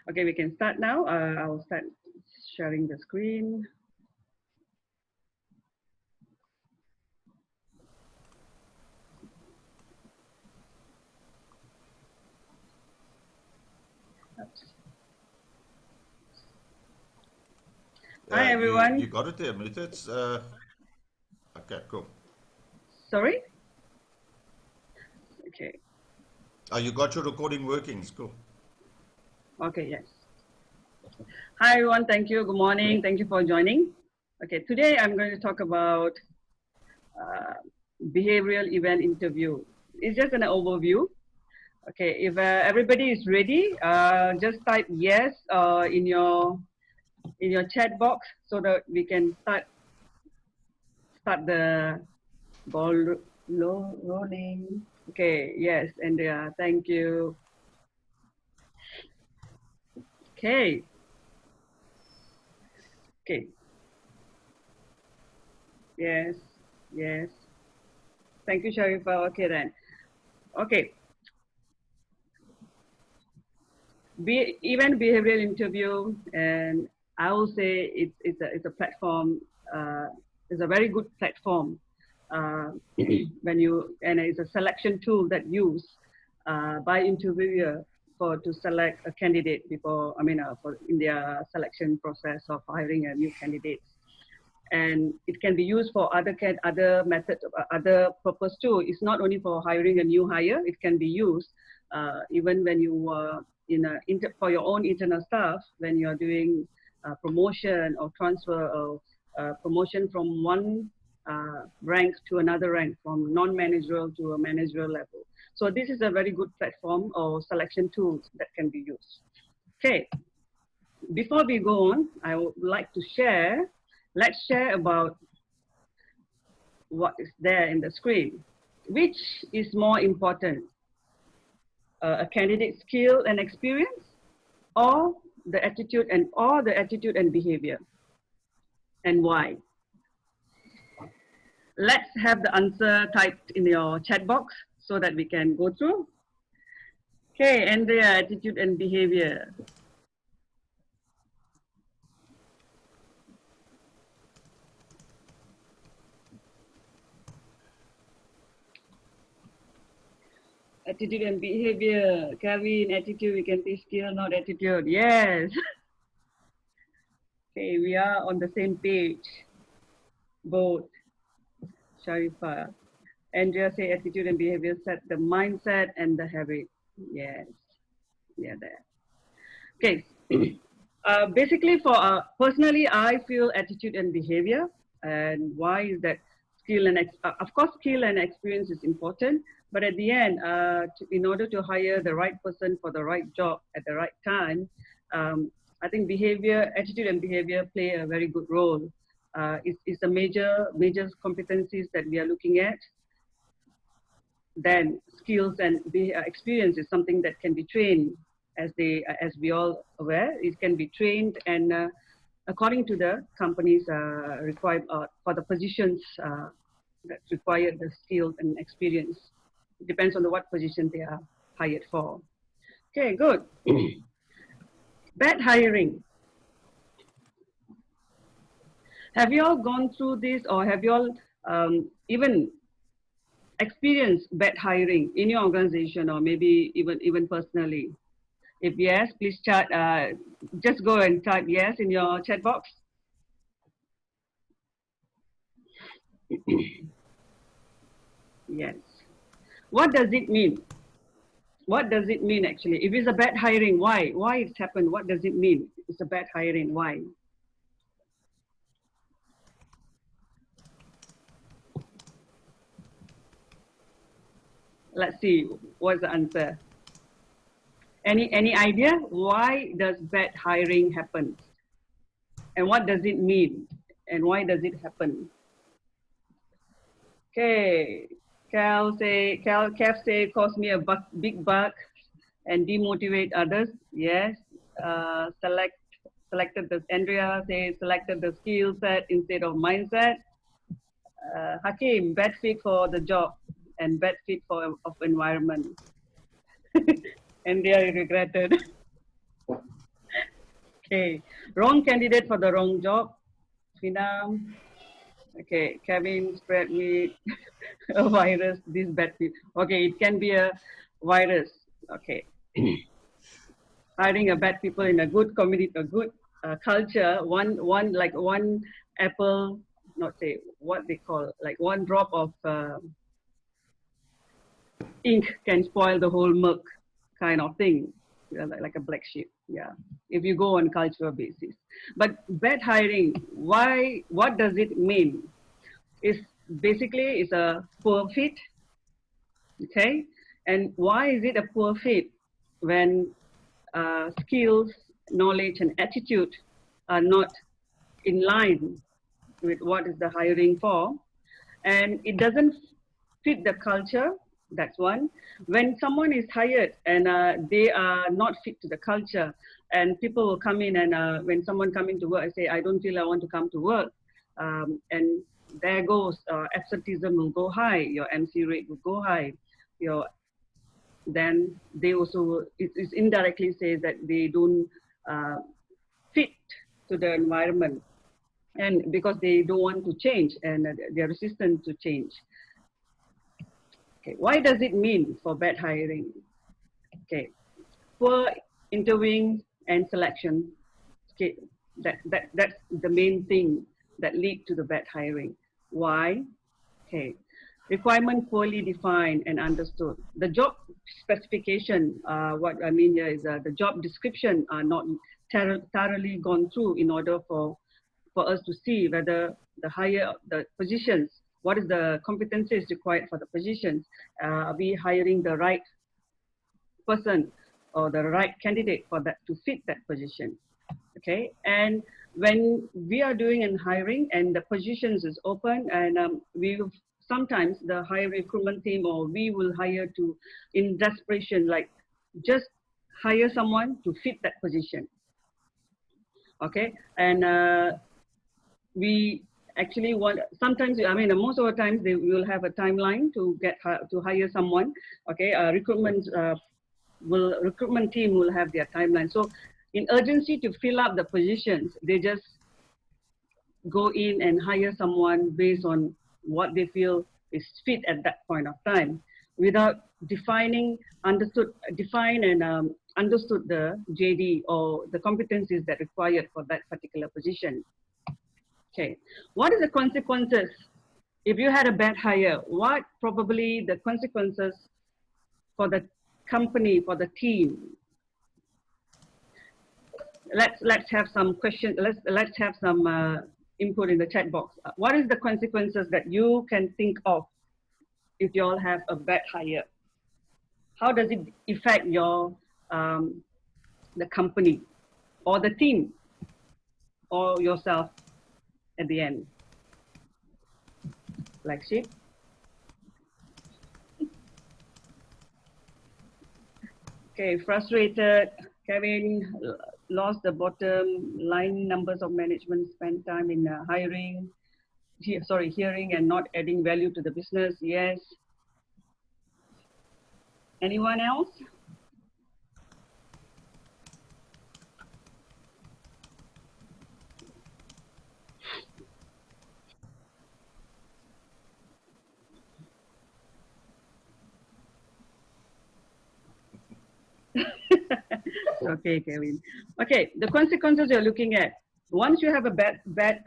Okay, we can start now. I'll start sharing the screen. Oops. Hi, You everyone. got it there, Amutha. It's okay, cool. Sorry? Okay. Oh, you got your recording working. It's cool. Okay, yes. Hi, everyone. Thank you. Good morning. Thank you for joining. Okay, today I'm going to talk about uh, behavioral event interview. It's just an overview. Okay, if everybody is ready, just type yes in your chat box so that we can start the ball rolling. Okay, yes, and thank you. Okay, okay, yes, yes. Thank you, Sharifa. Okay then. Okay, event behavioral interview, and I will say it's a platform. Uh, it's a very good platform when you and it's a selection tool that used by interviewer for to select a candidate before for in their selection process of hiring a new candidate, and it can be used for other methods, other purpose too. It's not only for hiring a new hire. It can be used even when you for your own internal staff when you are doing promotion or transfer or promotion from one rank to another rank, from non-managerial to a managerial level. So this is a very good platform or selection tools that can be used. Okay, before we go on, I would like to share. Let's share about what is there in the screen. Which is more important, a candidate's skill and experience, or the attitude and behavior, and why? Let's have the answer typed in your chat box so that we can go through. Okay, Andrea, attitude and behavior. Attitude and behavior. Kevin, attitude, we can teach skill, not attitude. Yes. Okay, we are on the same page. Both. Sharifa. Andrea say attitude and behavior set the mindset and the habit. Yes. Yeah, there. Okay. Basically, for personally, I feel attitude and behavior. And why is that? Of course, skill and experience is important. But at the end, in order to hire the right person for the right job at the right time, I think attitude and behavior play a very good role. It's a major competencies that we are looking at. Then skills and experience is something that can be trained, as we all aware. It can be trained, and according to the companies required for the positions that require the skills and experience. It depends on what position they are hired for. Okay, good. Bad hiring. Have you all gone through this, or have you all even experienced bad hiring in your organization, or maybe even personally? If yes, please chat. Just go and type yes in your chat box. Yes. What does it mean? What does it mean actually? If it's a bad hiring, why? Why it's happened? What does it mean? It's a bad hiring. Why? Let's see. What's the answer? Any idea? Why does bad hiring happen? And what does it mean? And why does it happen? Okay. Kev say, cost me a big buck and demotivate others. Yes. Selected the Andrea say selected the skill set instead of mindset. Hakim, bad fit for the job and bad fit for of environment. And they are regretted. Okay, wrong candidate for the wrong job. Fina. Okay, Kevin spread me a virus. This bad people. Okay, it can be a virus. Okay, hiring a bad people in a good community, a good culture. One apple, not say what they call, like one drop of ink can spoil the whole milk, kind of thing. Yeah, like a black sheep. Yeah, if you go on cultural basis. But bad hiring, why? What does it mean? Is basically it's a poor fit. Okay, and why is it a poor fit when skills, knowledge, and attitude are not in line with what is the hiring for, and it doesn't fit the culture. That's one. When someone is hired and they are not fit to the culture, and people will come in and when someone come into work, I say, I don't feel I want to come to work, and there goes absenteeism will go high, your MC rate will go high, your then they also it indirectly says that they don't uh, fit to the environment, and because they don't want to change and they're resistant to change. Okay, why does it mean for bad hiring? Okay, poor interviewing and selection. Okay, that's the main thing that lead to the bad hiring. Why? Okay, requirement poorly defined and understood. The job specification, what I mean here is the job description are not thoroughly gone through in order for us to see whether the positions, what is the competencies required for the positions, are we hiring the right person or the right candidate for that to fit that position. Okay, and when we are doing an hiring and the positions is open, and we sometimes the hire recruitment team or we will hire to in desperation, like just hire someone to fit that position. Okay, and we actually want, sometimes, I mean, most of the times they will have a timeline to get to hire someone. Okay, recruitment team will have their timeline. So in urgency to fill up the positions, they just go in and hire someone based on what they feel is fit at that point of time, without define and understood the JD or the competencies that required for that particular position. Okay, what is the consequences if you had a bad hire? What probably the consequences for the company, for the team? Let's have some questions. Let's have some input in the chat box. What is the consequences that you can think of if you all have a bad hire? How does it affect your the company or the team or yourself at the end? Like sheep. Okay, frustrated. Kevin lost the bottom line numbers of management spend time in hearing and not adding value to the business. Yes. Anyone else? Okay, Kevin. Okay, the consequences you're looking at. Once you have a bad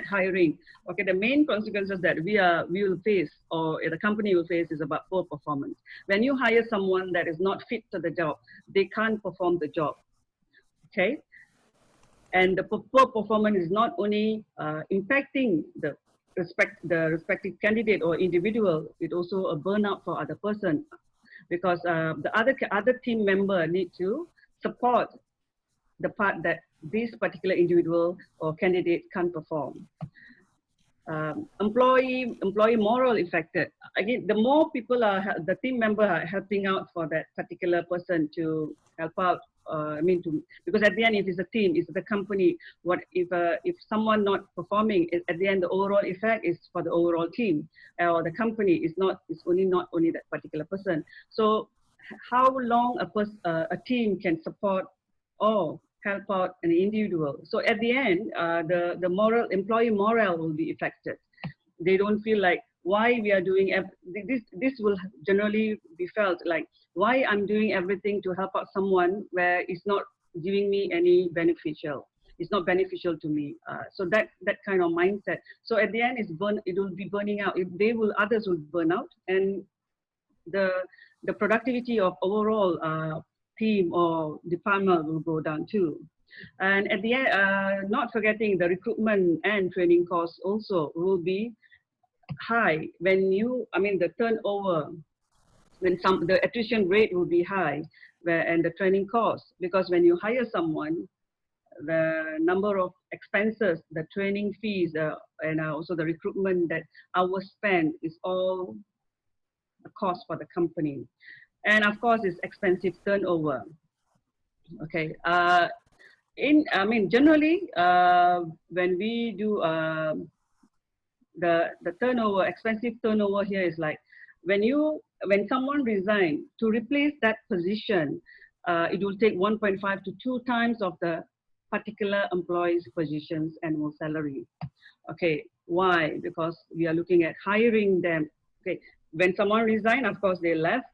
hiring, okay, the main consequences that we will face, or the company will face, is about poor performance. When you hire someone that is not fit to the job, they can't perform the job. Okay, and the poor performance is not only impacting the respective candidate or individual, it also a burnout for other person, because the other team member need to support the part that this particular individual or candidate can't perform. Employee moral affected. Again, the more people are, the team member are helping out for that particular person to help out. Because at the end, if it's a team, it's the company. What if someone not performing? At the end, the overall effect is for the overall team or the company. It's not only that particular person. So, how long a team can support or help out an individual. So at the end, the employee morale will be affected. They don't feel like why we are doing this will generally be felt like why I'm doing everything to help out someone where it's not giving me any beneficial. It's not beneficial to me. So that kind of mindset. So at the end, it will be burning out. Others will burn out, and the productivity of overall team or department will go down too. And at the end, not forgetting the recruitment and training costs also will be high when the turnover, when the attrition rate will be high, and the training costs, because when you hire someone, the number of expenses, the training fees, and also the recruitment that hours spent is all a cost for the company. And of course, it's expensive turnover. Okay. Generally, when we do the turnover, expensive turnover here is like when someone resigns to replace that position, it will take 1.5 to 2 times of the particular employee's position's annual salary. Okay, why? Because we are looking at hiring them. Okay, when someone resigns, of course they left.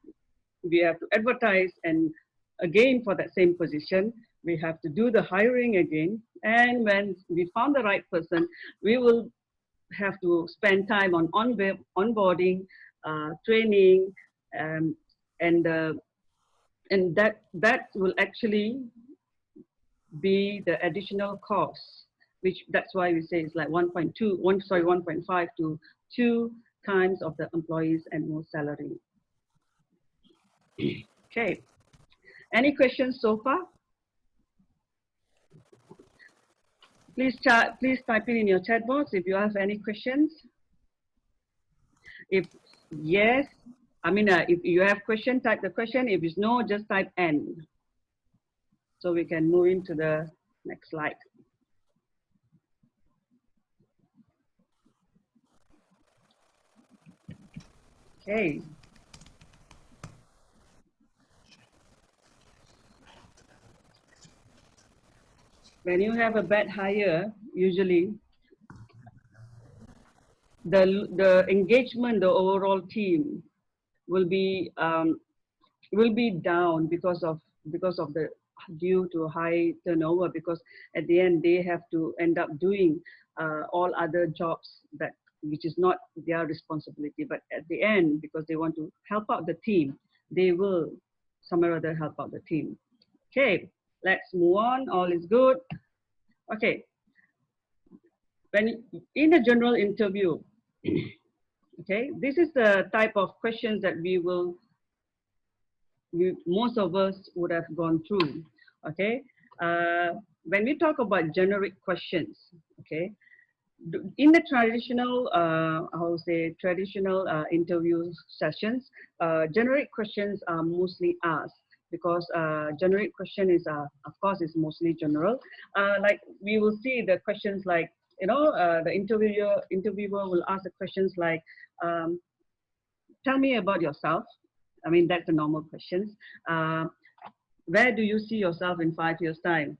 We have to advertise, and again for that same position, we have to do the hiring again. And when we found the right person, we will have to spend time on onboarding, training, and that will actually be the additional costs, which that's why we say it's like 1.5 to 2 times of the employee's annual salary. Okay, any questions so far? Please type it in your chat box if you have any questions. If yes, if you have question, type the question. If it's no, just type N. So we can move into the next slide. Okay. When you have a bad hire, usually the engagement, the overall team will be down because of the due to high turnover, because at the end they have to end up doing all other jobs which is not their responsibility, but at the end, because they want to help out the team, they will somewhere or other help out the team. Okay, let's move on. All is good. Okay, when in a general interview, okay, this is the type of questions that most of us would have gone through. Okay, when we talk about generic questions, okay, in the traditional, interview sessions, generic questions are mostly asked, because generic question is, of course, is mostly general. Like we will see the questions like, the interviewer will ask the questions like, tell me about yourself. That's the normal questions. Where do you see yourself in 5 years' time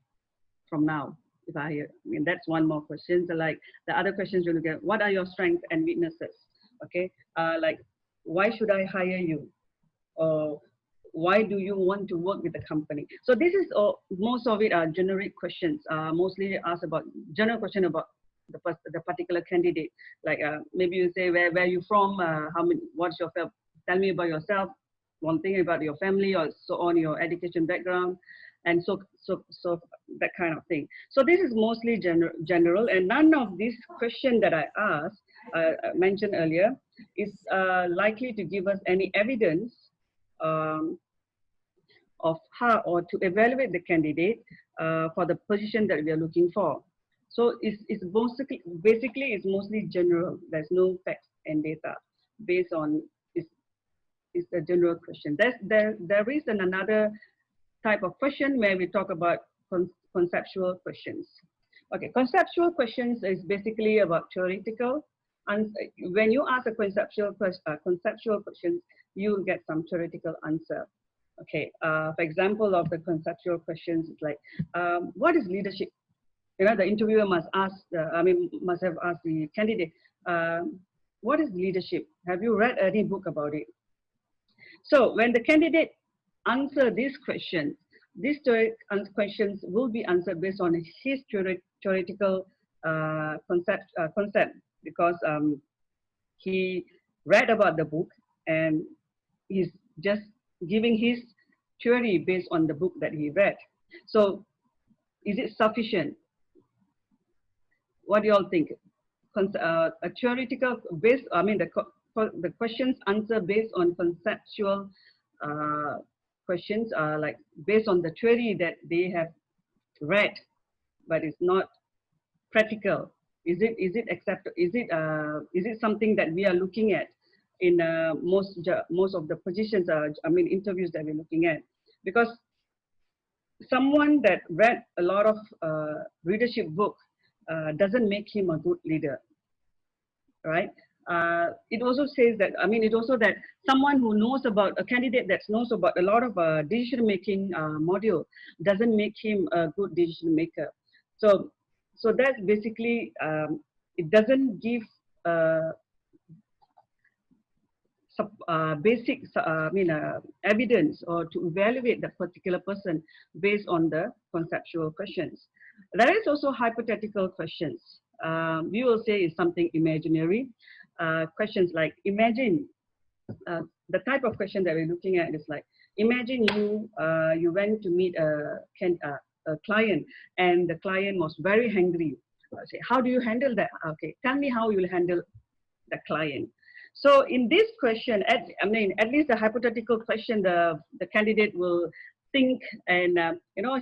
from now? That's one more question. So like the other questions you look at, what are your strengths and weaknesses? Okay, like why should I hire you? Or why do you want to work with the company? So this is most of it are generic questions. Mostly asked about general question about the particular candidate. Like maybe you say where you from, what's your, tell me about yourself, one thing about your family, or so on, your education background, and so that kind of thing. So this is mostly general, and none of these questions that I asked, mentioned earlier, is likely to give us any evidence of how, or to evaluate the candidate for the position that we are looking for. So it's basically it's mostly general. There's no facts and data based on it's a general question. There is another type of question where we talk about conceptual questions. Okay, conceptual questions is basically about theoretical. And when you ask a conceptual question, you will get some theoretical answer. Okay, for example of the conceptual questions, it's like, what is leadership? You know, the interviewer must ask, must have asked the candidate, what is leadership? Have you read any book about it? So when the candidate answer these questions, questions will be answered based on his theoretical concept, because he read about the book and he's just giving his theory based on the book that he read. So is it sufficient? What do you all think? A theoretical based, the questions answer based on conceptual questions are like based on the theory that they have read, but it's not practical. Is it acceptable? Is it something that we are looking at in most of the positions? Interviews that we're looking at, because someone that read a lot of readership book doesn't make him a good leader, right? It also says that, it also that someone who knows about, a candidate that knows about a lot of decision making module doesn't make him a good decision maker. So that's basically, it doesn't give basic evidence or to evaluate that particular person based on the conceptual questions. There is also hypothetical questions. We will say is something imaginary. Questions like, imagine, the type of question that we're looking at is like, imagine you went to meet a client, and the client was very hungry. Say, how do you handle that? Okay, tell me how you will handle the client. So in this question, at least the hypothetical question, the candidate will think, and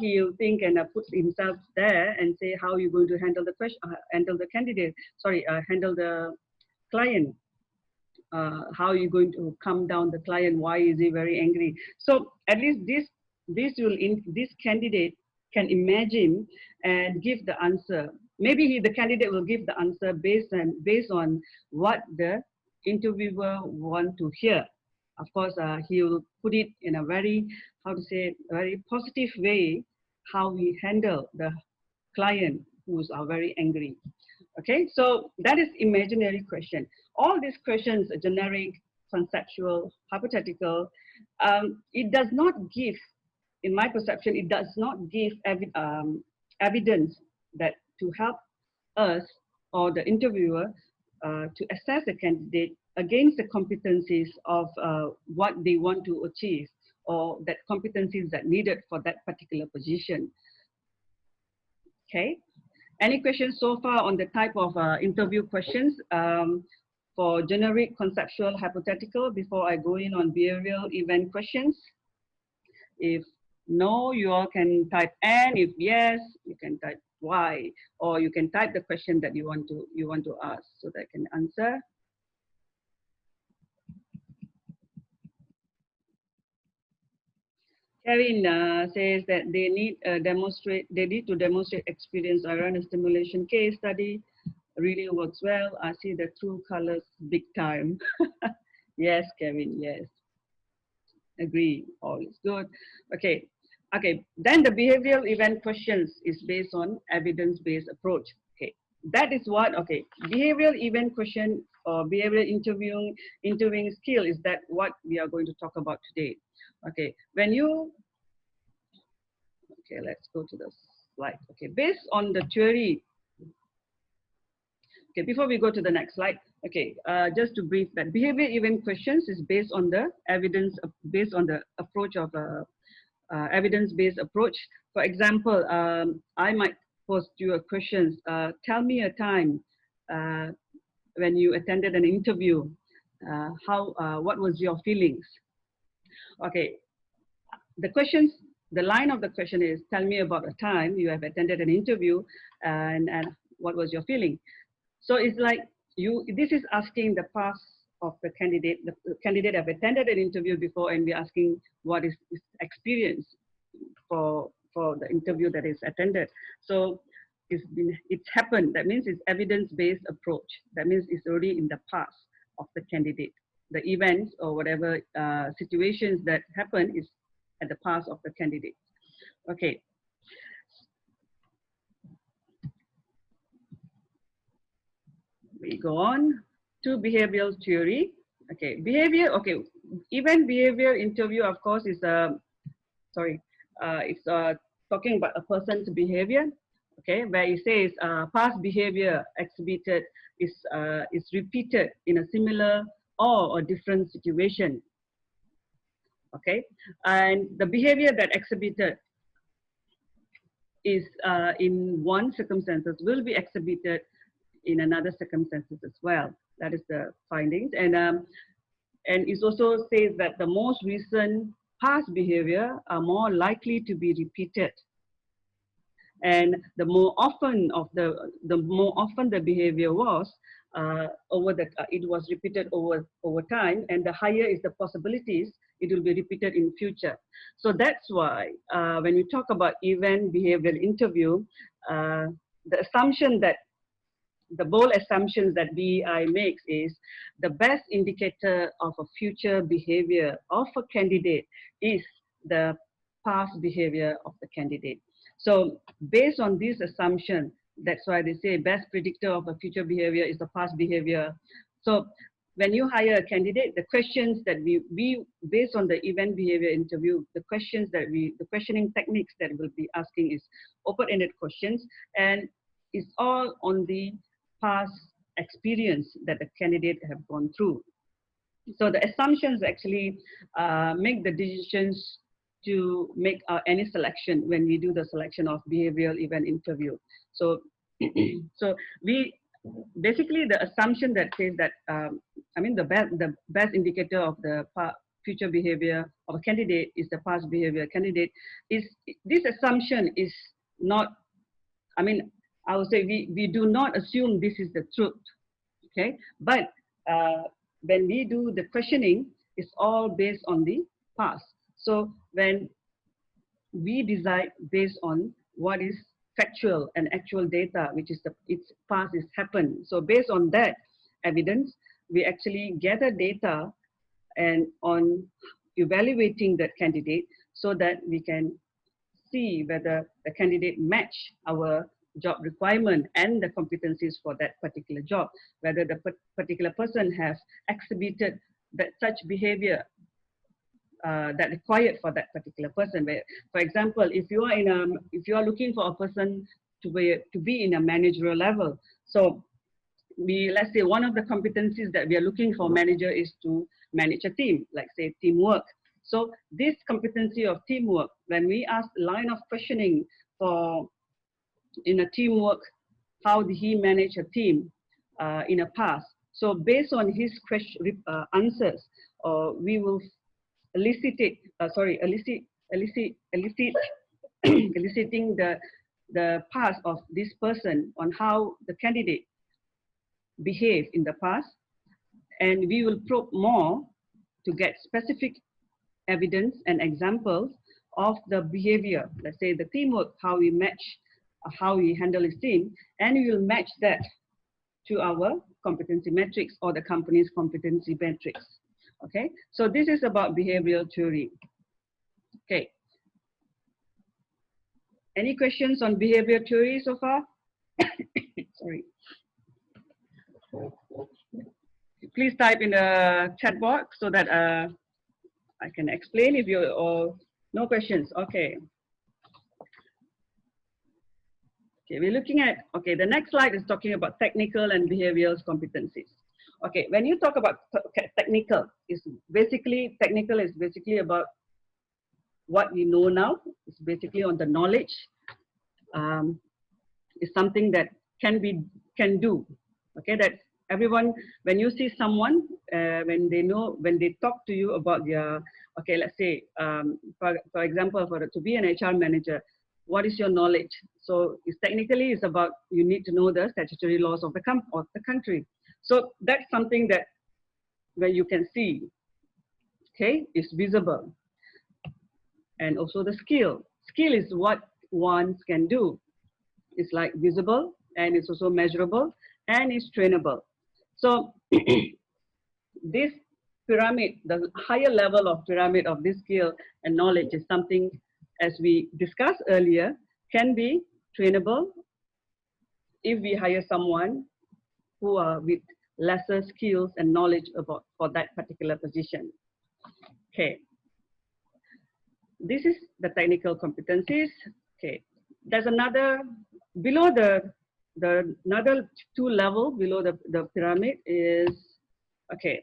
he'll think and put himself there and say how you're going to handle the question, handle the candidate. Sorry, handle the client. How are you going to calm down the client? Why is he very angry? So at least this candidate can imagine and give the answer. Maybe the candidate will give the answer based on what the interviewer want to hear. Of course, he will put it in a very, very positive way, how we handle the client who's very angry. Okay, so that is imaginary question. All these questions are generic, conceptual, hypothetical. It does not give, in my perception, it does not give evidence that to help us or the interviewer to assess a candidate against the competencies of what they want to achieve, or that competencies that needed for that particular position. Okay. Any questions so far on the type of interview questions for generic, conceptual, hypothetical before I go in on behavioral event questions? If no, you all can type N. If yes, you can type Y, or you can type the question that you want to ask so that I can answer. Kevin says that they need to demonstrate experience. I run a stimulation case study, really works well. I see the true colors big time. Yes, Kevin, yes. Agree, all is good. Okay, then the behavioral event questions is based on evidence-based approach. Okay, that is what, behavioral event question or behavioral interviewing skill is that what we are going to talk about today. Okay, let's go to the slide. Okay, based on the theory. Okay, before we go to the next slide, just to brief that behavior event questions is based on the evidence, based on the approach of evidence-based approach. For example, I might pose you a question. Tell me a time when you attended an interview. What was your feelings? Okay, the line of the question is, tell me about a time you have attended an interview and what was your feeling? So it's like this is asking the past of the candidate. The candidate have attended an interview before, and we're asking what is his experience for the interview that is attended. So it's happened. That means it's evidence-based approach. That means it's already in the past of the candidate. The events or whatever situations that happen is at the past of the candidate. Okay. We go on to behavioral theory. Okay, behavior. Okay, event behavior interview, of course, is it's talking about a person's behavior. Okay, where it says past behavior exhibited is repeated in a similar or a different situation. Okay, and the behavior that exhibited is in one circumstances will be exhibited in another circumstances as well. That is the findings. And it also says that the most recent past behavior are more likely to be repeated. And the more often the behavior was it was repeated over time, and the higher is the possibilities it will be repeated in future. So that's why when we talk about event behavioral interview, the assumption that the bold assumptions that BEI makes is the best indicator of a future behavior of a candidate is the past behavior of the candidate. So based on this assumption, that's why they say best predictor of a future behavior is the past behavior. So when you hire a candidate, the questions that we based on the event behavior interview, the questioning techniques that we'll be asking is open-ended questions, and it's all on the past experience that the candidate have gone through. So the assumptions actually make the decisions to make any selection when we do the selection of behavioral event interview. So, so we basically the assumption that says that the best indicator of the future behavior of a candidate is the past behavior candidate. Is this assumption is not, I would say we do not assume this is the truth, okay? But when we do the questioning, it's all based on the past. So when we decide based on what is factual and actual data, which is its past is happened. So based on that evidence, we actually gather data and on evaluating that candidate so that we can see whether the candidate match our job requirement and the competencies for that particular job, whether the particular person has exhibited that such behavior that required for that particular person. Where, for example, if you are looking for a person to be in a managerial level, so let's say one of the competencies that we are looking for manager is to manage a team, like say teamwork. So this competency of teamwork, when we ask line of questioning for in a teamwork, how did he manage a team in a past? So based on his answers, we will eliciting the past of this person on how the candidate behaved in the past, and we will probe more to get specific evidence and examples of the behavior. Let's say the teamwork, how we match, how we handle his team, and we will match that to our competency metrics or the company's competency metrics. Okay, so this is about behavioral theory. Okay, any questions on behavior theory so far? Sorry. Please type in the chat box so that I can explain if you or no questions. Okay. Okay, we're looking at, okay, the next slide is talking about technical and behavioral competencies. Okay, when you talk about technical is basically about what we know now. It's basically on the knowledge. It's something that can do. Okay, that everyone, when you see someone, when they talk to you about their, okay, let's say, for example, to be an HR manager, what is your knowledge? So it's technically it's about, you need to know the statutory laws of the country. So that's something that where you can see, okay, is visible. And also the skill. Skill is what one can do. It's like visible, and it's also measurable, and it's trainable. So this pyramid, the higher level of pyramid of this skill and knowledge is something, as we discussed earlier, can be trainable if we hire someone who are with lesser skills and knowledge about for that particular position. Okay, this is the technical competencies. Okay, there's another below the another two level below the pyramid is, okay,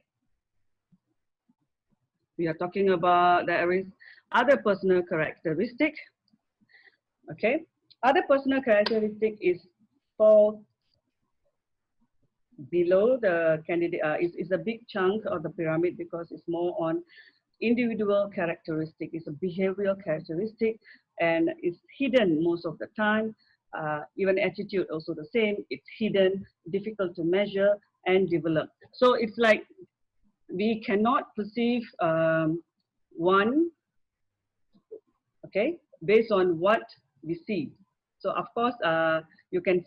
we are talking about there is other personal characteristic. Okay, other personal characteristic is for below the candidate, is a big chunk of the pyramid because it's more on individual characteristic. It's a behavioral characteristic and it's hidden most of the time. Even attitude also the same. It's hidden, difficult to measure and develop. So it's like we cannot perceive one, okay, based on what we see. So of course,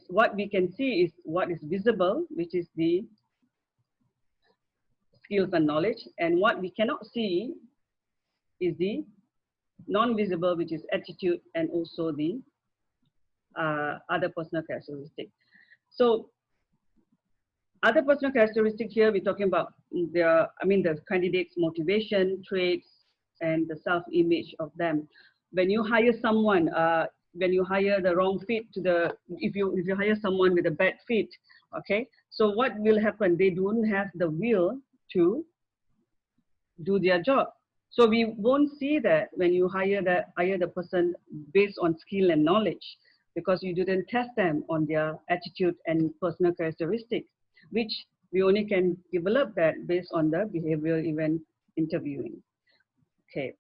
what we can see is what is visible, which is the skills and knowledge, and what we cannot see is the non-visible, which is attitude and also the other personal characteristic. So other personal characteristic here, we're talking about the candidate's motivation, traits, and the self-image of them. When you hire someone, when you hire the wrong fit to the, if you hire someone with a bad fit, okay, so what will happen? They don't have the will to do their job. So we won't see that when you hire the person based on skill and knowledge, because you didn't test them on their attitude and personal characteristics, which we only can develop that based on the behavioral event interviewing. Okay.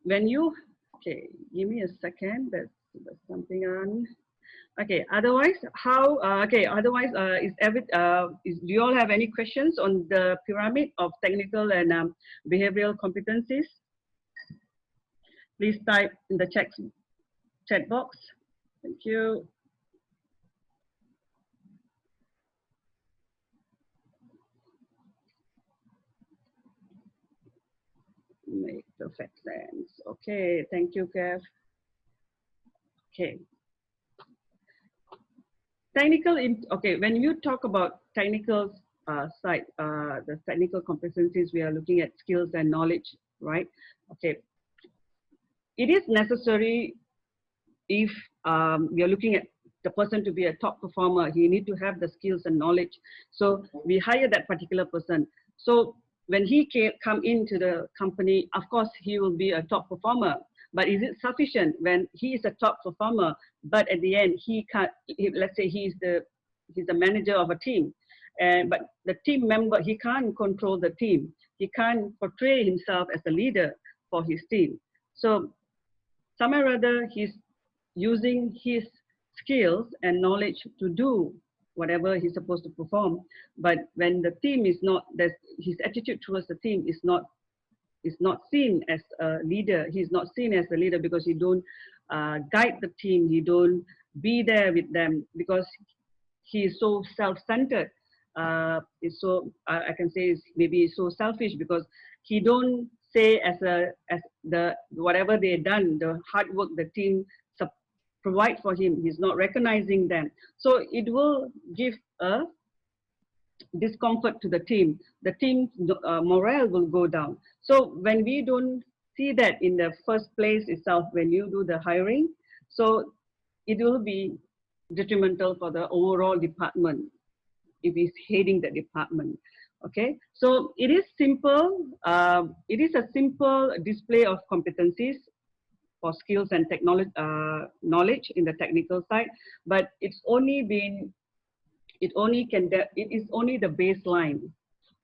When you, okay, give me a second, there's something on. Okay, otherwise, how, do you all have any questions on the pyramid of technical and behavioral competencies? Please type in the chat box. Thank you. Make perfect sense. Okay, thank you, Kev. Okay. Technical, okay, when you talk about technical side, the technical competencies, we are looking at skills and knowledge, right? Okay. It is necessary if we are looking at the person to be a top performer, he need to have the skills and knowledge. So we hire that particular person. So when he come into the company, of course, he will be a top performer. But is it sufficient when he is a top performer, but at the end, he can't, let's say he's the manager of a team, but the team member, he can't control the team. He can't portray himself as a leader for his team. So somewhere or other, he's using his skills and knowledge to do whatever he's supposed to perform. But when the team is not, his attitude towards the team is not seen as a leader. He's not seen as a leader because he don't guide the team. He don't be there with them because he is so self-centered. Is so I can say is maybe so selfish because he don't say as the whatever they done, the hard work the team provide for him, he's not recognizing them. So it will give a discomfort to the team. The team's morale will go down. So when we don't see that in the first place itself, when you do the hiring, so it will be detrimental for the overall department if he's heading the department. Okay, so it is simple. It is a simple display of competencies for skills and technology, knowledge in the technical side, but it's only been, it is only the baseline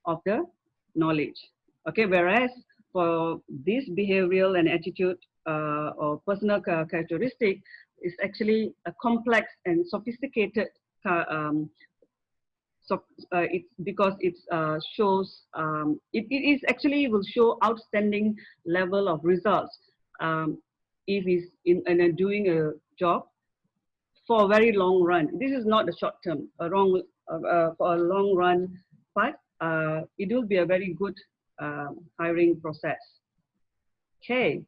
of the knowledge. Okay, whereas for this behavioral and attitude or personal characteristic is actually a complex and sophisticated. It's because it shows it is actually will show outstanding level of results if he's doing a job for a very long run. This is not the short term, for a long run, but it will be a very good hiring process. Okay,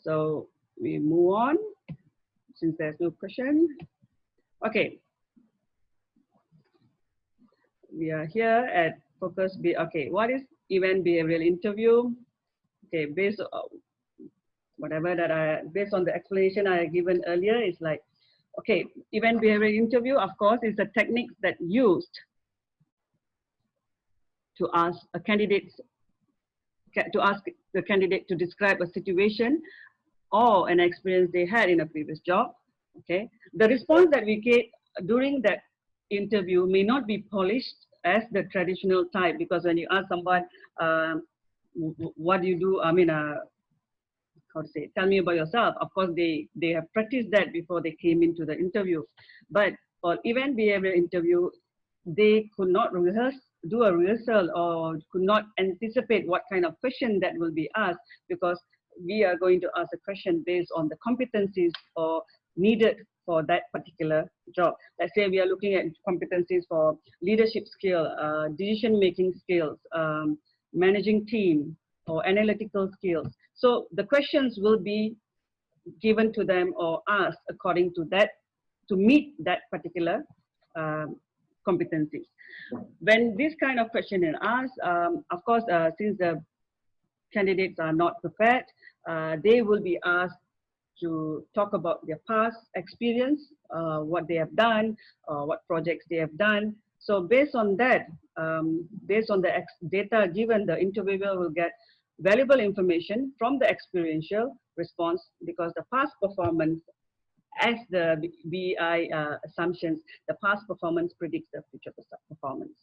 so we move on since there's no question. Okay, we are here at Focus B. Okay, what is event behavioral interview? Okay, based on the explanation I have given earlier, it's like, okay, event behavioral interview, of course, is a technique that used to ask the candidate to describe a situation or an experience they had in a previous job. Okay, the response that we get during that interview may not be polished as the traditional type, because when you ask someone, what do you do? I mean, how to say, tell me about yourself. Of course, they have practiced that before they came into the interview. But for event behavioral interview, they could not do a rehearsal, or could not anticipate what kind of question that will be asked, because we are going to ask a question based on the competencies or needed for that particular job. Let's say we are looking at competencies for leadership skill, decision-making skills, managing team, or analytical skills. So the questions will be given to them or asked according to that, to meet that particular competencies. When this kind of question is asked, of course, since the candidates are not prepared, they will be asked to talk about their past experience, what they have done, what projects they have done. So based on that, based on the data given, the interviewer will get valuable information from the experiential response, because the past performance, as the BEI assumptions, the past performance predicts the future performance.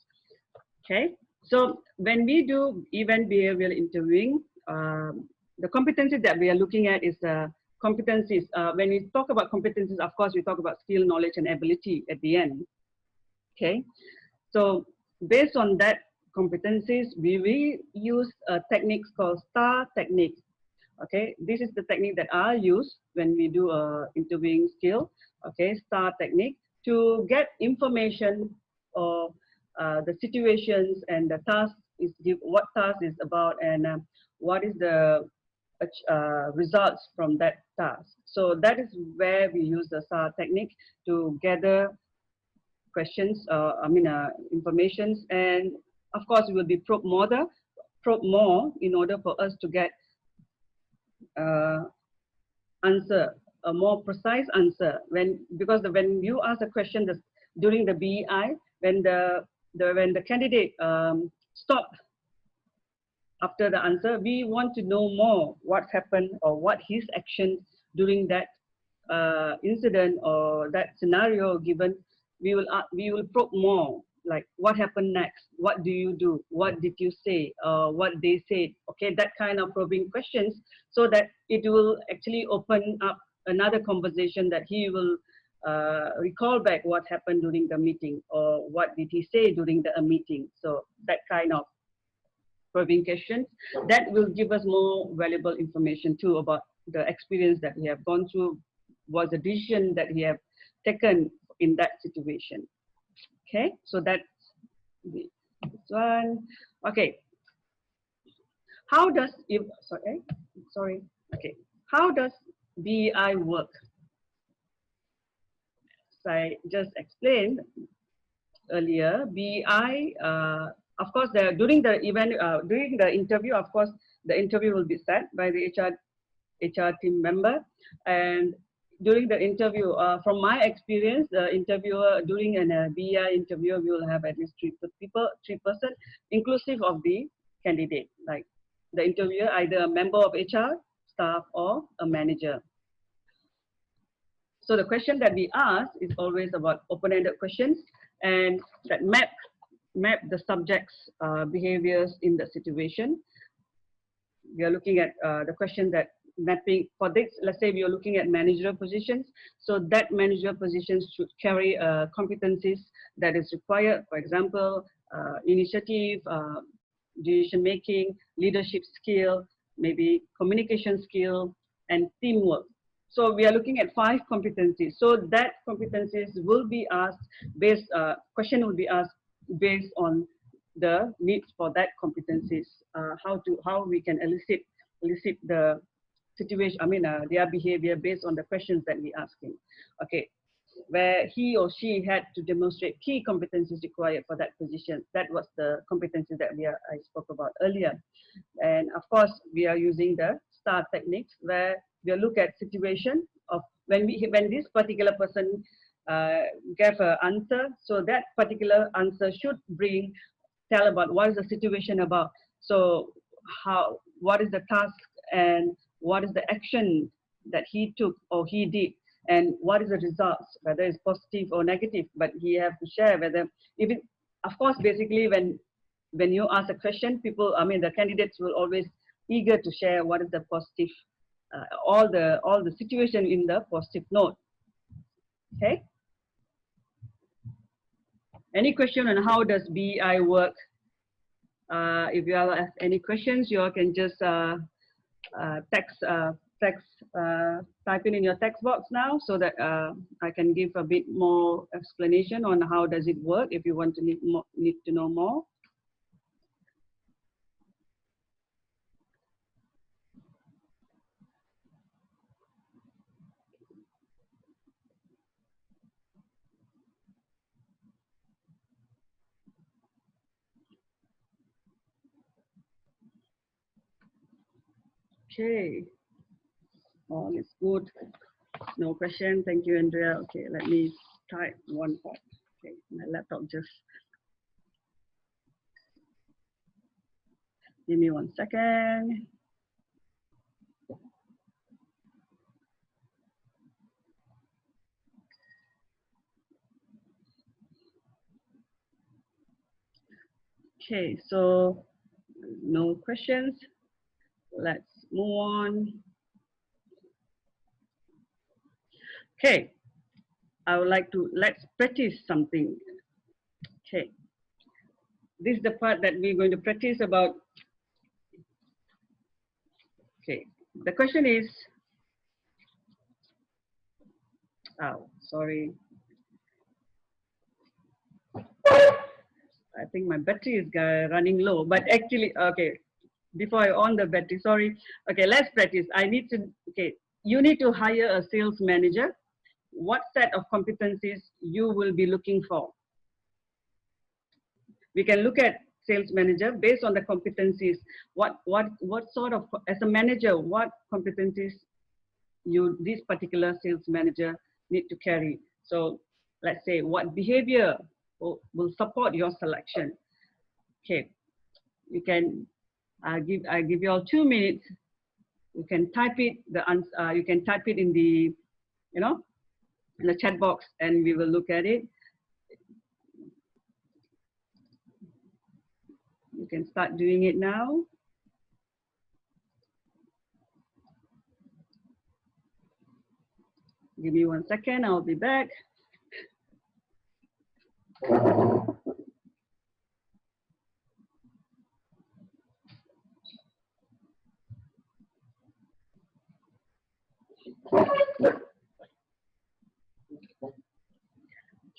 Okay, so when we do event behavioral interviewing, the competencies that we are looking at is competencies. When we talk about competencies, of course, we talk about skill, knowledge, and ability at the end. Okay, so based on that competencies, we use a technique called STAR technique. Okay, this is the technique that I use when we do a interviewing skill. Okay, STAR technique, to get information or the situations and the task is what task is about, and what is the results from that task. So that is where we use the STAR technique to gather questions, informations, and of course we will be probe more in order for us to get answer, a more precise answer. Because when you ask a question during the BEI, when the candidate stop after the answer, we want to know more what happened or what his actions during that incident or that scenario given. We will probe more, like what happened next, what do you do, what did you say, what they said. Okay, that kind of probing questions, so that it will actually open up another conversation, that he will recall back what happened during the meeting, or what did he say during the meeting. So that kind of probing questions, that will give us more valuable information too about the experience that he have gone through, was the decision that he have taken in that situation. Okay, so that's this one. Okay, how does how does BEI work? So I just explained earlier, BEI, of course, during the interview, of course, the interview will be set by the HR team member. And during the interview, from my experience, the interviewer, during a BEI interview, we will have at least three person, inclusive of the candidate, like the interviewer, either a member of HR, staff, or a manager. So the question that we ask is always about open-ended questions, and that map the subject's behaviors in the situation. We are looking at the question that mapping for this. Let's say we are looking at managerial positions. So that managerial positions should carry competencies that is required. For example, initiative, decision making, leadership skill, maybe communication skill, and teamwork. So we are looking at 5 competencies. So that competencies will be asked based, question will be asked based on the needs for that competencies, how we can elicit the situation, their behavior based on the questions that we asking. Okay, where he or she had to demonstrate key competencies required for that position. That was the competencies that I spoke about earlier. And of course, we are using the STAR techniques where we look at situation of when this particular person gave an answer. So that particular answer should tell about what is the situation about. So what is the task and what is the action that he took or he did, and what is the results, whether it's positive or negative. But he have to share whether, even, of course, basically when you ask a question, the candidates will always eager to share what is the positive, all the situation in the positive note. Okay. Any question on how does BEI work? If you have any questions, you all can just type in your text box now, so that I can give a bit more explanation on how does it work if you want to need to know more. Okay, all is good. No question. Thank you, Andrea. Okay, let me type one part. Okay, my laptop just. Give me 1 second. Okay, so no questions. Let's move on. Okay, I would like to, let's practice something. Okay, this is the part that we're going to practice about. Okay, the question is, oh, sorry. I think my battery is running low, but actually, okay, before I on the battery, sorry. Okay, let's practice. You need to hire a sales manager. What set of competencies you will be looking for? We can look at sales manager based on the competencies. What sort of, as a manager, what competencies this particular sales manager need to carry? So let's say what behavior will support your selection. Okay, you can I give you all 2 minutes. You can type it you can type it in the in the chat box, and we will look at it. You can start doing it now. Give me 1 second, I'll be back.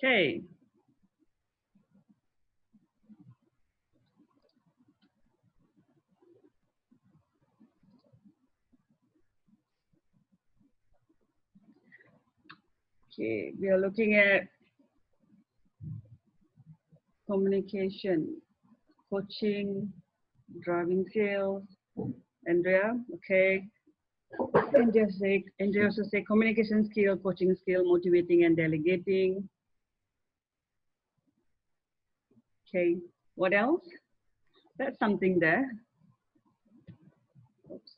Okay. Okay, we are looking at communication, coaching, driving sales. Andrea, okay. Andrea also say communication skill, coaching skill, motivating and delegating. Okay, what else? That's something there. Oops.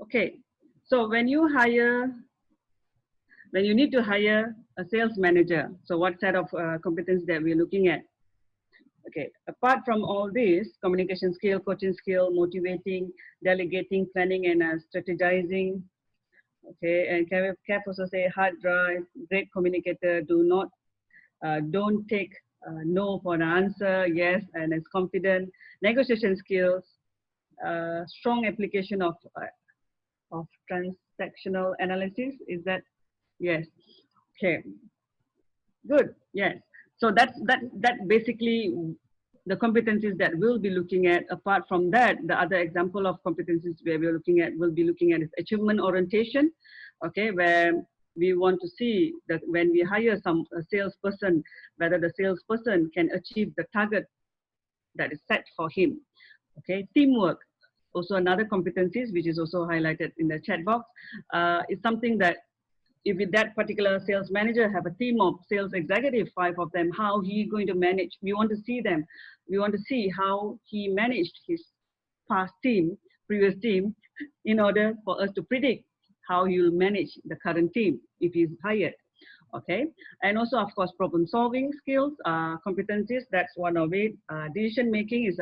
Okay, so when you need to hire a sales manager, so what set of competence that we're looking at? Okay, apart from all this, communication skill, coaching skill, motivating, delegating, planning, and strategizing. Okay, and Kev also say hard drive, great communicator, do not don't take no for an answer, yes, and is confident, negotiation skills, strong application of transactional analysis. Is that yes? Okay, good. Yes. So that basically the competencies that we'll be looking at. Apart from that, the other example of competencies where we'll be looking at is achievement orientation. Okay, where we want to see that when we hire a salesperson, whether the salesperson can achieve the target that is set for him. Okay, teamwork, also another competencies which is also highlighted in the chat box, is something that if that particular sales manager have a team of sales executive, 5 of them, how he going to manage? We want to see them. We want to see how he managed his previous team, in order for us to predict how you'll manage the current team if he's hired. Okay, and also of course problem solving skills, competencies. That's one of it. Decision making is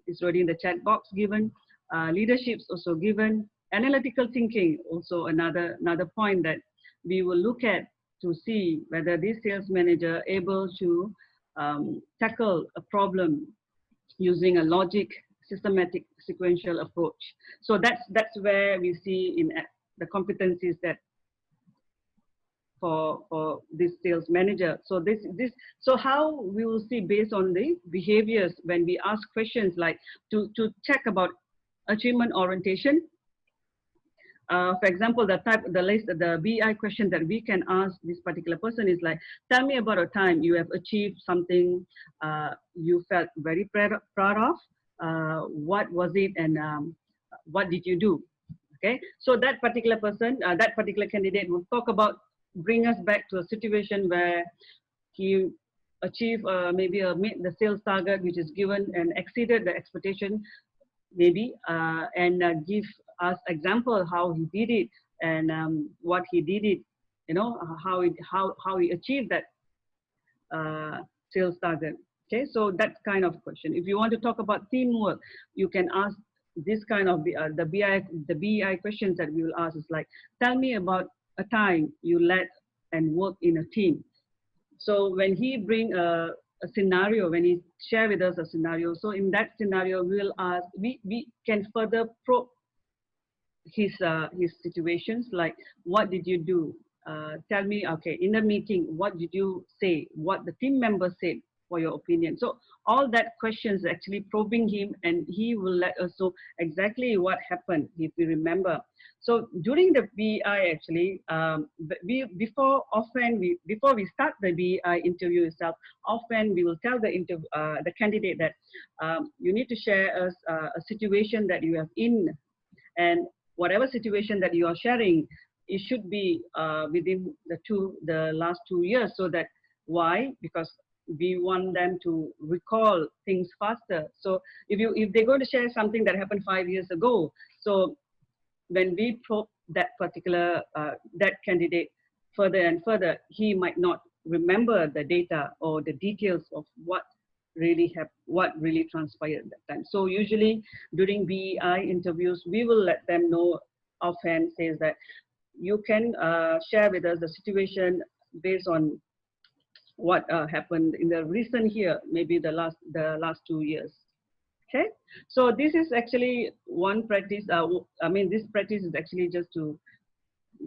it's already in the chat box given. Leadership's also given. Analytical thinking, also another point that we will look at to see whether this sales manager able to tackle a problem using a logic, systematic, sequential approach. So that's where we see in the competencies that for this sales manager. So so how we will see based on the behaviors when we ask questions like to check about achievement orientation. For example, the BEI question that we can ask this particular person is like, tell me about a time you have achieved something you felt very proud of. What was it, and what did you do? Okay, so that particular person, that particular candidate will talk about, bring us back to a situation where he achieved maybe made the sales target which is given and exceeded the expectation, maybe, and give us example how he did it, and what he did it, how he achieved that sales target. Okay, so that kind of question. If you want to talk about teamwork, you can ask this kind of the BEI questions that we will ask is like, tell me about a time you led and worked in a team. So when he bring a scenario, when he share with us a scenario, so in that scenario we will ask, we can further probe his situations, like what did you do, tell me, okay, in the meeting what did you say, what the team members said for your opinion. So all that questions actually probing him, and he will let us know exactly what happened if we remember. So during the BEI, actually, before we start the BEI interview itself, often we will tell the candidate that you need to share us a situation that you have in, and whatever situation that you are sharing, it should be within the last 2 years. So that, why? Because we want them to recall things faster. So if they're going to share something that happened 5 years ago, so when we probe that particular that candidate further and further, he might not remember the data or the details of what really transpired at that time. So usually during BEI interviews, we will let them know offhand, says that you can share with us the situation based on what happened in the recent year, maybe the last 2 years. Okay, so this is actually one practice. This practice is actually just to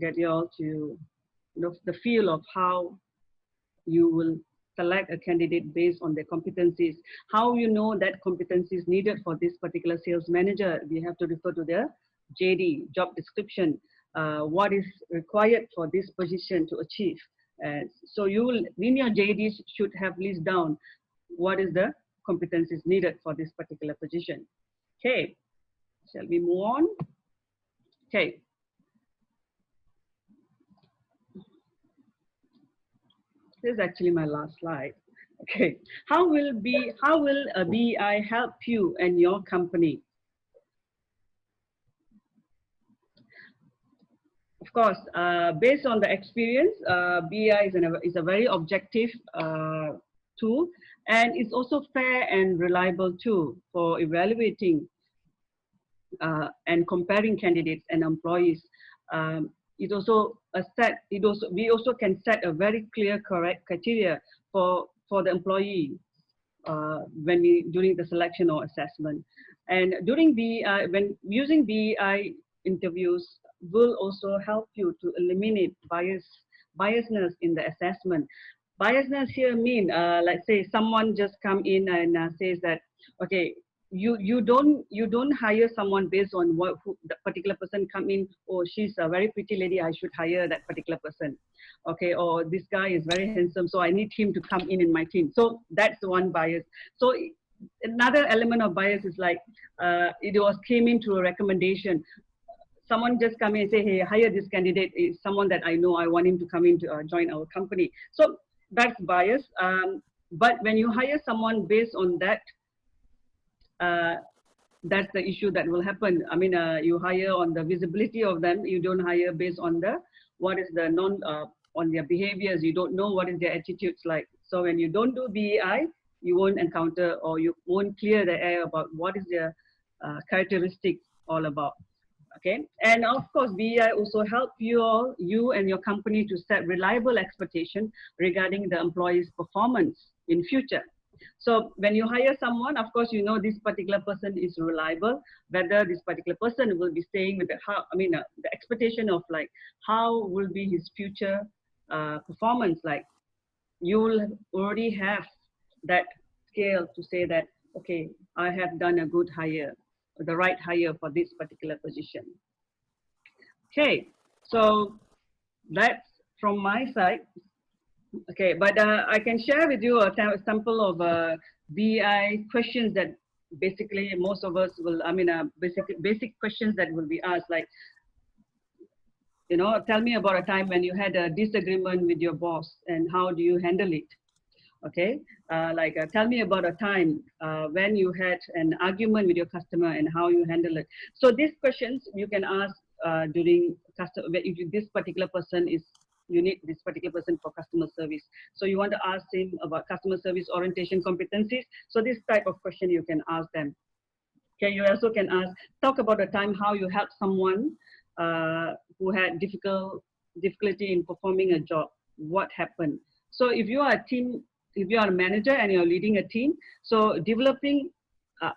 get you all to the feel of how you will select a candidate based on their competencies. How you know that competencies needed for this particular sales manager, we have to refer to the JD, job description, what is required for this position to achieve. So you will, in your JD, should have list down what is the competencies needed for this particular position. Okay, shall we move on? Okay. This is actually my last slide. Okay, how will a BEI help you and your company? Of course, based on the experience, BEI is a very objective tool, and it's also fair and reliable tool for evaluating and comparing candidates and employees. it also a set. It also we also can set a very clear, correct criteria for the employee when we during the selection or assessment. And during BEI, when using BEI interviews will also help you to eliminate biasness in the assessment. Biasness here mean, let's say someone just come in and says that, okay, you don't hire someone based on what who, the particular person come in. Oh, she's a very pretty lady, I should hire that particular person. Okay, or this guy is very handsome, so I need him to come in my team. So that's one bias. So another element of bias is like it was came into a recommendation. Someone just come in and say, hey, hire this candidate, is someone that I know, I want him to come in to join our company. So that's bias. But when you hire someone based on that, uh, that's the issue that will happen. I mean, you hire on the visibility of them. You don't hire based on the what is the on their behaviors. You don't know what is their attitudes like. So when you don't do BEI, you won't encounter or you won't clear the air about what is their characteristics all about. Okay, and of course, BEI also help you and your company to set reliable expectation regarding the employee's performance in future. So when you hire someone, of course, you know this particular person is reliable, whether this particular person will be staying with the expectation of like, how will be his future performance like. You will already have that scale to say that, okay, I have done a good hire, the right hire for this particular position. Okay, so that's from my side. Okay, but I can share with you a sample of BI questions that basically most of us will, basic questions that will be asked, like, tell me about a time when you had a disagreement with your boss and how do you handle it? Okay, tell me about a time when you had an argument with your customer and how you handle it. So these questions you can ask during if this particular person is, you need this particular person for customer service. So you want to ask him about customer service orientation competencies. So this type of question you can ask them. Okay, you also can talk about a time how you help someone who had difficulty in performing a job. What happened? So if you are a team, if you are a manager and you're leading a team, so developing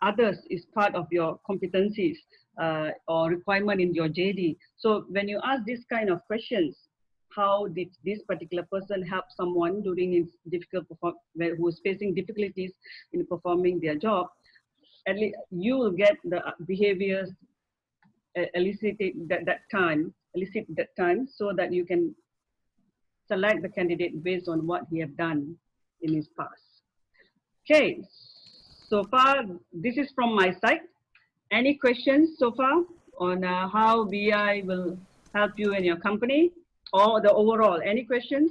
others is part of your competencies or requirement in your JD. So when you ask this kind of questions, how did this particular person help someone during his who is facing difficulties in performing their job, at least you will get the behaviors elicit that time so that you can select the candidate based on what he have done in his past. Okay, so far this is from my side. Any questions so far on how BI will help you in your company or the overall? Any questions?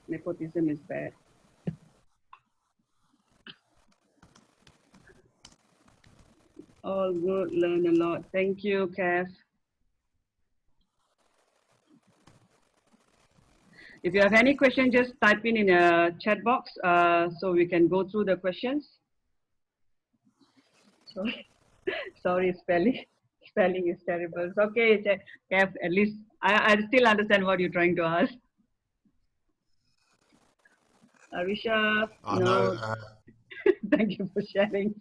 Nepotism is bad. All good, learn a lot. Thank you, Kev. If you have any question, just type in a chat box so we can go through the questions. Sorry, spelling is terrible. It's okay, Kev, at least I still understand what you're trying to ask. Arisha, I no, know. thank you for sharing.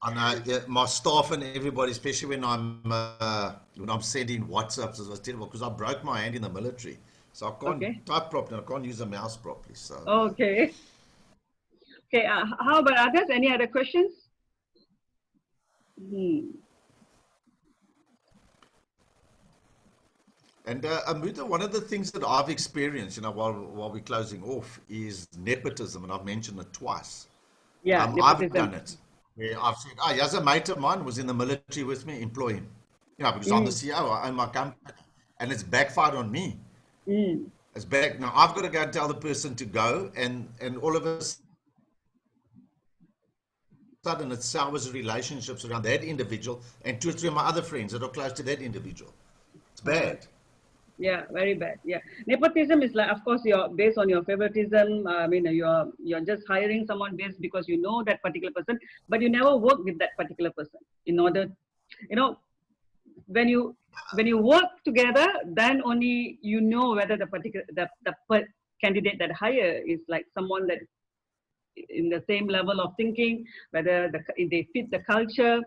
I know. Yeah, my staff and everybody, especially when I'm sending WhatsApps, it was terrible because I broke my hand in the military, so I can't Okay, type properly. I can't use a mouse properly. So. okay. Okay, how about others? Any other questions? Hmm. And Amutha, one of the things that I've experienced, while we're closing off, is nepotism, and I've mentioned it twice. Yeah, I've nepotism. done it where I've said, "Oh, here's a mate of mine was in the military with me, employ him." Because I'm the Mm, CEO, I own my company, and it's backfired on me. mm. It's back now. I've got to go and tell the person to go, and all of a sudden it sours relationships around that individual and two or three of my other friends that are close to that individual. It's Uh, bad. Yeah, very bad. Yeah, nepotism is like, of course, you're based on your favoritism. I mean, you're just hiring someone based because you know that particular person, but you never work with that particular person in order, you know, when you when you work together, then only you know whether the particular candidate that hire is like someone that in the same level of thinking, whether they fit the culture,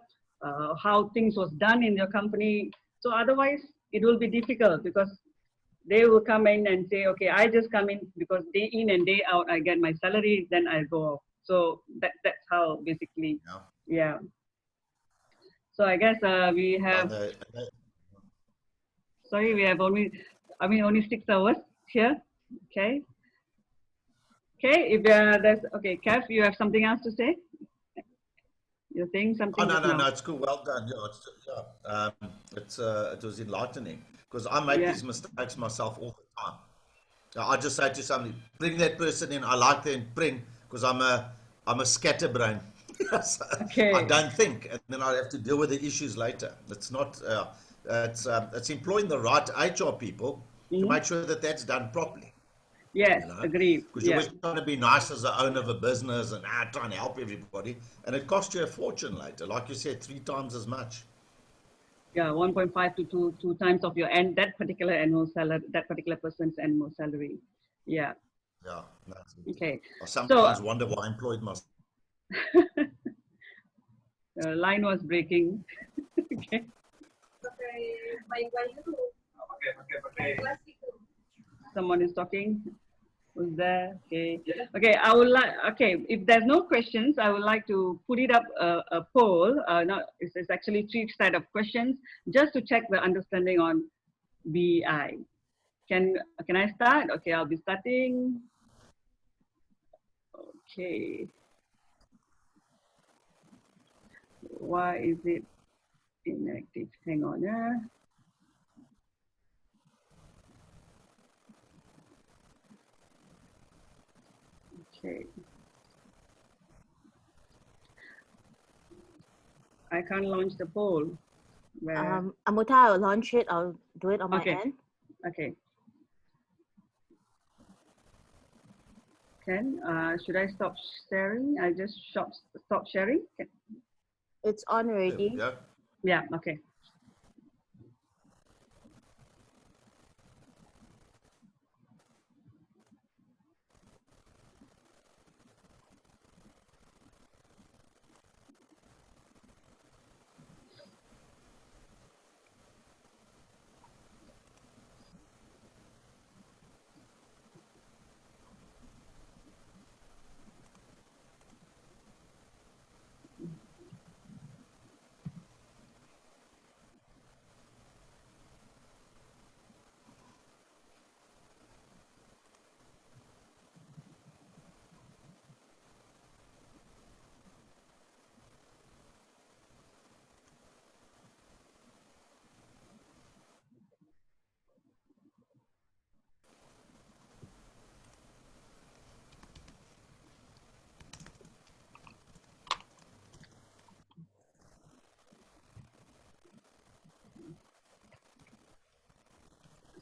how things was done in your company. So otherwise, it will be difficult because they will come in and say, okay, I just come in because day in and day out, I get my salary, then I go off. So that's how basically, Yeah. yeah. So I guess we Yeah, have, sorry, we have only, I mean, only 6 hours here. Okay. Okay. If there's, okay, Kev, you have something else to say? You're saying oh something no, just no, now. no, it's cool. Well done. Yeah, it was enlightening because I make Yeah. these mistakes myself all the time. I just say to somebody, bring that person in. I like them, bring, because I'm a scatterbrain. So I Okay. don't think, and then I have to deal with the issues later. It's not. It's employing the right HR people to Hmm. make sure that that's done properly. Yes, You know, agree. because you're Yeah. always trying to be nice as the owner of a business and trying to help everybody, and it costs you a fortune later. Like you said, 3 times as much. Yeah, 1.5 to two times of your and that particular annual salary, that particular person's annual salary. Yeah. Yeah, that's it. Okay. I So sometimes wonder why I employed myself. the line was breaking. Okay. Someone is talking. Who's there? Okay. Okay. I would like. Okay. If there's no questions, I would like to put it up a poll. Not. It's actually three set of questions just to check the understanding on BEI. Can I start? Okay. I'll be starting. Okay. Why is it inactive? Hang on. Yeah. Okay. I can't launch the poll. Where? Amutha, I'll launch it. I'll do it on my Okay. end. Okay. Should I stop sharing? I just stop sharing. Okay. It's on There we already. go. Yeah. Okay.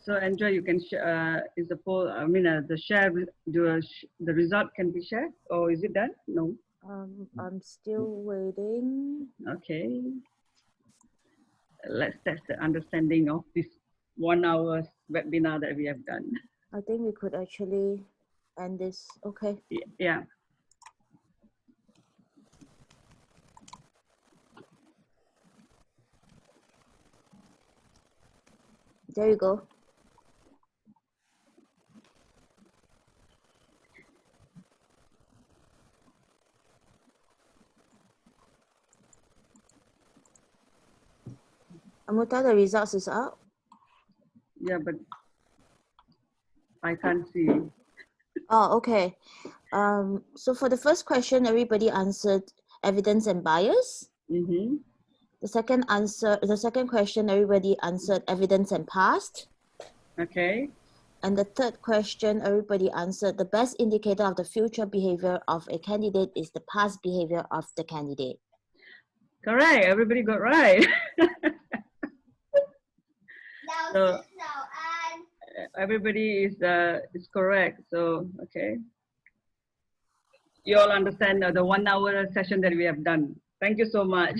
So Andrea, you can is the poll? I mean, the share. The result can be shared, or is it done? No. I'm still waiting. Okay. Let's test the understanding of this 1 hour webinar that we have done. I think we could actually end this. Okay. Yeah. There you go. Amutha, the results is out. Yeah, but I can't see. Oh, okay. So for the first question, everybody answered evidence and bias. Mm-hmm. The second question, everybody answered evidence and past. Okay. And the third question, everybody answered the best indicator of the future behavior of a candidate is the past behavior of the candidate. Correct. Everybody got right. So, everybody is correct. So okay, you all understand the 1 hour session that we have done. Thank you so much.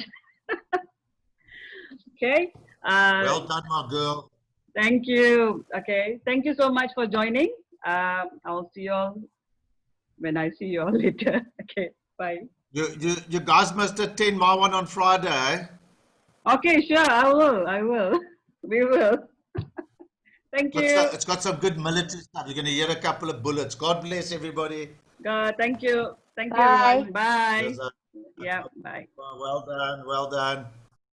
Okay. Well done, my girl. Thank you. Okay. Thank you so much for joining. I'll see you all when I see you all later. Okay. Bye. You guys must attend my one on Friday, eh? Okay. Sure. I will. I will. We will. Thank you. It's got some good military stuff. You're going to hear a couple of bullets. God bless everybody. Thank you. Thank you, Bye. everyone. Bye. Cheers, Yeah. Bye. well done. Well done.